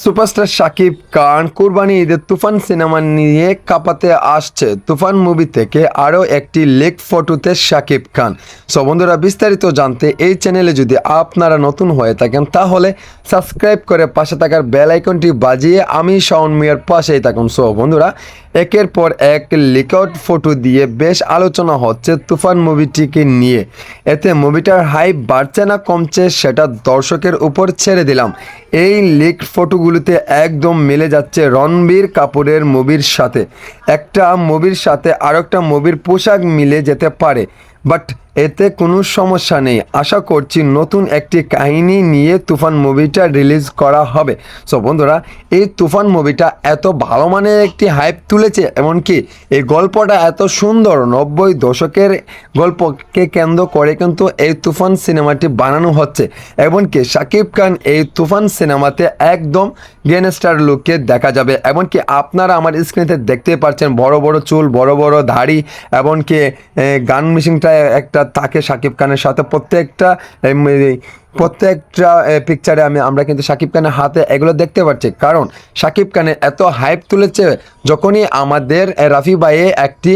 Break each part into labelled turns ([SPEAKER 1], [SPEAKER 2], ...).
[SPEAKER 1] Superstar Shakib Khan কুরবানি ঈদে তুফান cinema নিয়ে কাঁপাতে আসছে। তুফান মুভি থেকে আরও একটি লিক ফটোতে শাকিব খান। সো বন্ধুরা, বিস্তারিত জানতে এই চ্যানেলে যদি আপনারা নতুন হয়ে থাকেন তাহলে সাবস্ক্রাইব করে পাশে থাকার বেল আইকনটি বাজিয়ে আমি শাওন মিয়ার পাশেই থাকুন। সো বন্ধুরা, একের পর এক লিকআউট ফটো দিয়ে বেশ আলোচনা হচ্ছে তুফান মুভিটিকে নিয়ে। এতে মুভিটার হাইপ বাড়ছে না কমছে সেটা দর্শকের উপর ছেড়ে দিলাম। এই লিক ফটোগুলোতে একদম মিলে যাচ্ছে রণবীর কাপুরের মুভির সাথে। একটা মুভির সাথে আরেকটা মুভির পোশাক মিলে যেতে পারে, বাট এতে কোনো সমস্যা নেই। আশা করছি নতুন একটি কাহিনী নিয়ে তুফান মুভিটা রিলিজ করা হবে। সো বন্ধুরা, এই তুফান মুভিটা এত ভালো মানের একটি হাইপ তুলেছে, এমনকি এই গল্পটা এত সুন্দর 90 দশকের গল্পকে কেন্দ্র করে কিন্তু এই তুফান সিনেমাটি বানানো হচ্ছে। এমনকি শাকিব খান এই তুফান সিনেমাতে একদম গ্যাংস্টার লুকে দেখা যাবে। এমনকি আপনারা আমার স্ক্রিনে দেখতে পাচ্ছেন বড় বড় চুল, বড় বড় দাড়ি, এমনকি গান মিশিংটা একটা তাকে শাকিব খানের সাথে প্রত্যেকটা পিকচারে আমরা কিন্তু শাকিব খানের হাতে এগুলো দেখতে পাচ্ছি। কারণ শাকিব খানের এত হাইপ তুলেছে, যখনই আমাদের রাফি ভাইয়ে একটি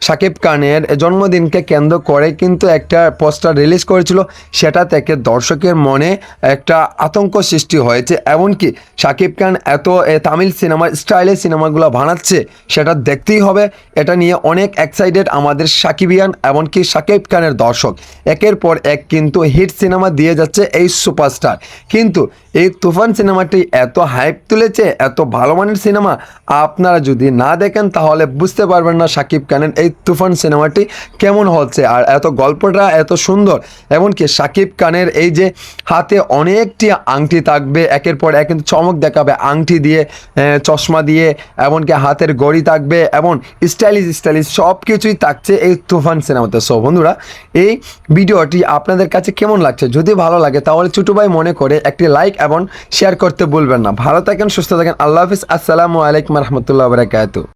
[SPEAKER 1] শাকিব খানের জন্মদিনকে কেন্দ্র করে কিন্তু একটা পোস্টার রিলিজ করেছিল, সেটা থেকে দর্শকের মনে একটা আতঙ্ক সৃষ্টি হয়েছে। এমনকি শাকিব খান এত তামিল সিনেমা স্টাইলের সিনেমাগুলো বানাচ্ছে, সেটা দেখতেই হবে। এটা নিয়ে অনেক এক্সাইটেড আমাদের সাকিবিয়ান, এমনকি শাকিব খানের দর্শক। একের পর এক কিন্তু হিট সিনেমা দিয়ে যাচ্ছে এই সুপারস্টার। কিন্তু এই তুফান সিনেমাটি এত হাইপ তুলেছে, এত ভালো মানের সিনেমা, আপনারা যদি না দেখেন তাহলে বুঝতে পারবেন না শাকিব খানের এই তুফান সিনেমাটি কেমন হচ্ছে আর এত গল্পটা এত সুন্দর। এমনকি শাকিব খানের এই যে হাতে অনেকটি আংটি থাকবে, একের পর এক কিন্তু চমক দেখাবে আংটি দিয়ে, চশমা দিয়ে, এমনকি হাতের ঘড়ি থাকবে এবং স্টাইলিশ সব কিছুই থাকছে এই তুফান সিনেমাতে। সো বন্ধুরা, এই ভিডিওটি আপনাদের কাছে কেমন লাগছে? যদি ভালো লাগে তাহলে ছোটো ভাই মনে করে একটি লাইক এবং শেয়ার করতে ভুলবেন না। ভালো থাকেন, সুস্থ থাকেন, আল্লাহ হাফিজ, আসসালামু আলাইকুম রহমতুল্লাহ বারাকাতুহু।